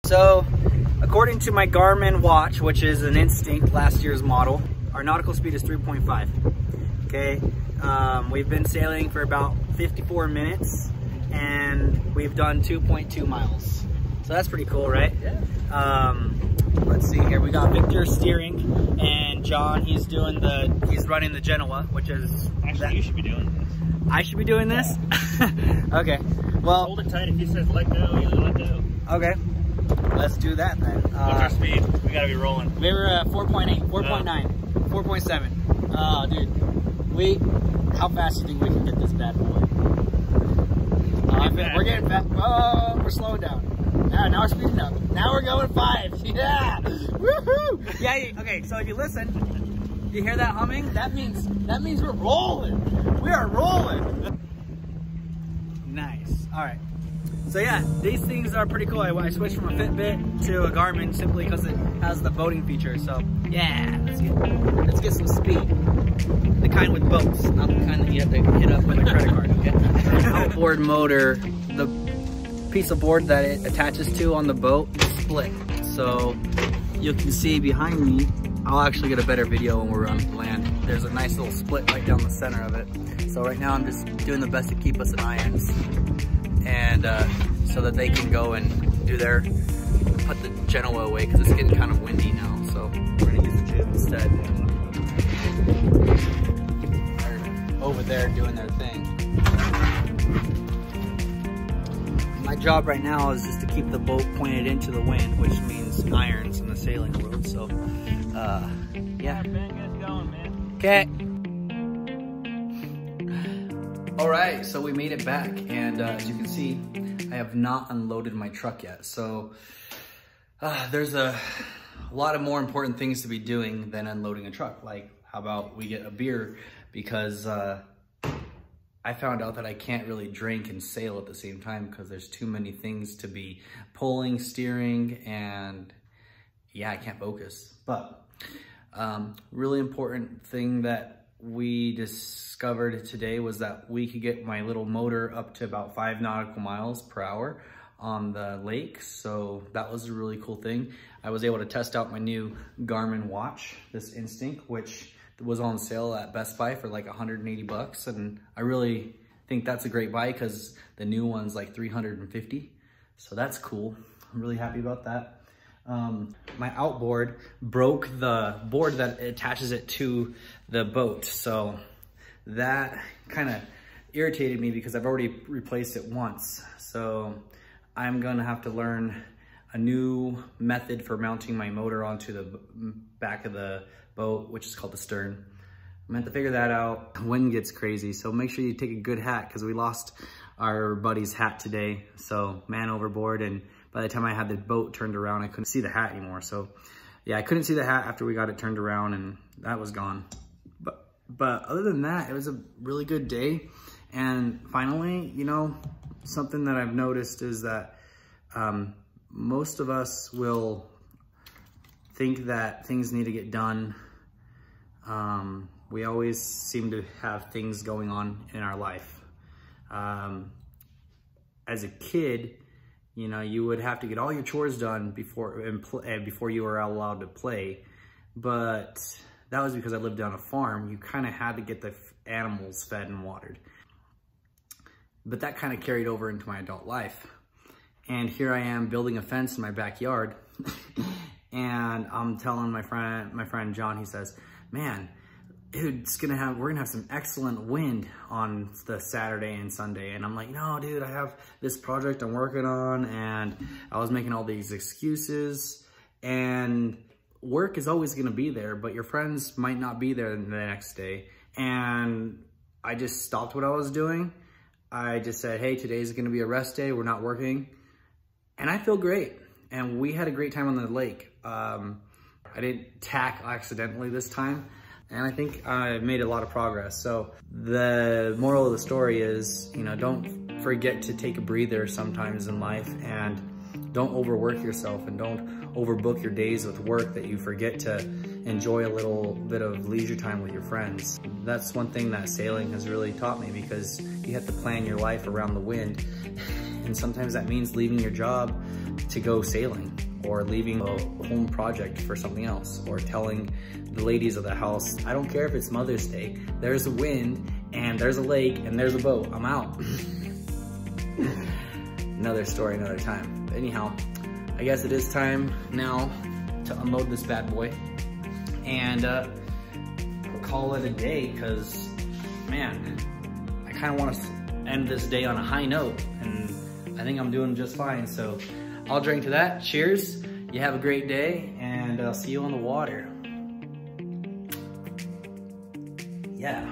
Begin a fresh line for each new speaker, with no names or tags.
So, according to my Garmin watch, which is an Instinct, last year's model, our nautical speed is 3.5. Okay, we've been sailing for about 54 minutes, and we've done 2.2 miles. So that's pretty cool, right? Yeah. Let's see here. We got Victor steering, and John, he's running the Genoa, which is...
Actually, you should be doing this.
I should be doing this? Okay. Well,
hold it tight. If he says let go, you let go.
Okay. Let's do that then.
What's our speed? We gotta be rolling.
We were 4.8, 4.9, 4.7. Oh, dude. How fast do you think we can get this bad boy? We're getting fast. Oh, we're slowing down. Now we're speeding up. Now we're going 5. Yeah. Woohoo! Yeah. Okay. So if you listen, you hear that humming? That means we're rolling. We are rolling. Nice. All right. So yeah, these things are pretty cool. I switched from a Fitbit to a Garmin simply because it has the boating feature. So yeah, let's get some speed. The kind with boats, not the kind that you have to hit up with a credit card. Okay? Outboard motor, the piece of board that it attaches to on the boat is split. So you can see behind me, I'll actually get a better video when we're on land. There's a nice little split right down the center of it. So right now I'm just doing the best to keep us in irons, and so that they can go and put the Genoa away because it's getting kind of windy now. So we're gonna use the jib instead. They're over there doing their thing. My job right now is just to keep the boat pointed into the wind, which means irons in the sailing world. So, yeah. Okay. All right, so we made it back, and as you can see, I have not unloaded my truck yet. So there's a lot of more important things to be doing than unloading a truck. Like, how about we get a beer? Because I found out that I can't really drink and sail at the same time because there's too many things to be pulling, steering, and yeah, I can't focus. But really important thing that we discovered today was that we could get my little motor up to about 5 nautical miles per hour on the lake. So that was a really cool thing. I was able to test out my new Garmin watch, this Instinct, which was on sale at Best Buy for like 180 bucks. And I really think that's a great buy because the new one's like 350. So that's cool. I'm really happy about that. My outboard broke the board that attaches it to the boat. So that kind of irritated me because I've already replaced it once. So I'm gonna have to learn a new method for mounting my motor onto the back of the boat, which is called the stern. I'm gonna have to figure that out. The wind gets crazy, so make sure you take a good hat because we lost our buddy's hat today. So man overboard, and by the time I had the boat turned around, I couldn't see the hat anymore. So yeah, I couldn't see the hat after we got it turned around, and that was gone. But other than that, it was a really good day. And finally, you know, something that I've noticed is that most of us will think that things need to get done. We always seem to have things going on in our life. As a kid, you know, you would have to get all your chores done before you were allowed to play. But that was because I lived on a farm. You kind of had to get the animals fed and watered. But that kind of carried over into my adult life. And here I am building a fence in my backyard. And I'm telling my friend John, he says, man, dude, we're gonna have some excellent wind on the Saturday and Sunday. And I'm like, no, dude, I have this project I'm working on, and I was making all these excuses. And work is always gonna be there, but your friends might not be there the next day. And I just stopped what I was doing. I just said, hey, today's gonna be a rest day, we're not working. And I feel great. And we had a great time on the lake. I didn't tack accidentally this time. And I think I made a lot of progress. So the moral of the story is, you know, don't forget to take a breather sometimes in life, and don't overwork yourself and don't overbook your days with work that you forget to enjoy a little bit of leisure time with your friends. That's one thing that sailing has really taught me, because you have to plan your life around the wind. And sometimes that means leaving your job to go sailing, or leaving a home project for something else, or telling the ladies of the house, I don't care if it's Mother's Day, there's a wind and there's a lake and there's a boat, I'm out. Another story, another time. But anyhow, I guess it is time now to unload this bad boy and call it a day, because man, I kind of want to end this day on a high note, and I think I'm doing just fine. So I'll drink to that. Cheers. You have a great day, and I'll see you on the water. Yeah.